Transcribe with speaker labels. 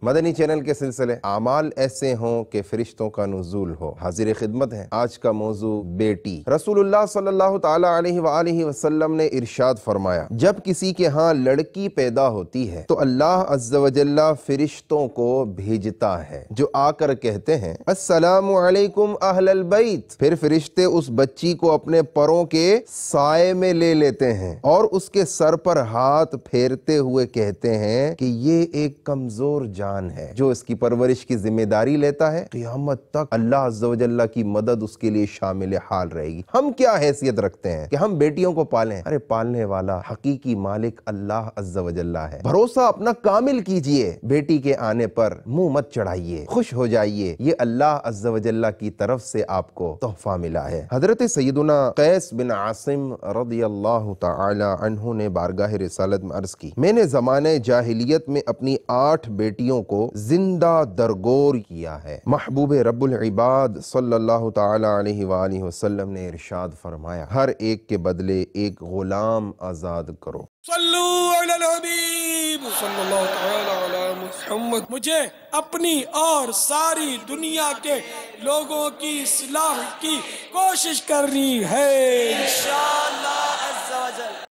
Speaker 1: مدنی channel کے سلسلے اعمال ایسے ہوں کہ فرشتوں کا نزول ہو، حاضر خدمت ہے۔ آج کا موضوع بیٹی۔ رسول اللہ صلی اللہ تعالی علیہ وآلہ وسلم نے ارشاد فرمایا، جب کسی کے ہاں لڑکی پیدا ہوتی ہے تو اللہ عز و جل فرشتوں کو بھیجتا ہے جو آ کر کہتے ہیں السلام علیکم اہل البیت۔ پھر فرشتے اس بچی کو اپنے پروں کے سائے میں لے لیتے ہیں اور اس کے سر پر ہاتھ پھیرتے ہوئے کہتے ہیں کہ یہ ایک کمزور جان ہے، جو اس کی پرورش کی ذمہ داری لیتا ہے قیامت تک اللہ عز و جل کی مدد اس کے لیے شامل حال رہے گی۔ ہم کیا حیثیت رکھتے ہیں کہ ہم بیٹیوں کو پالیں؟ ارے پالنے والا حقیقی مالک اللہ عز و جل ہے۔ بھروسہ اپنا کامل کیجئے، بیٹی کے آنے پر منہ مت چڑھائیے، خوش ہو جائیے، یہ اللہ عز و جل کی طرف سے آپ کو تحفہ ملا ہے۔ حضرت سیدنا قیس بن عاصم رضی اللہ تعالی عنہ نے بارگاہ رسالت میں عرض کی، میں نے زمانہ جاہلیت میں اپنی 8 بیٹیوں کو زندہ درگور کیا ہے۔ محبوب رب العباد صلی اللہ تعالی علیہ وآلہ وسلم نے ارشاد فرمایا، ہر ایک کے بدلے ایک غلام آزاد کرو۔
Speaker 2: صلو علی الحبیب صلی اللہ تعالی علی محمد۔ مجھے اپنی اور ساری دنیا کے لوگوں کی اصلاح کی کوشش کرنی ہے انشاءاللہ۔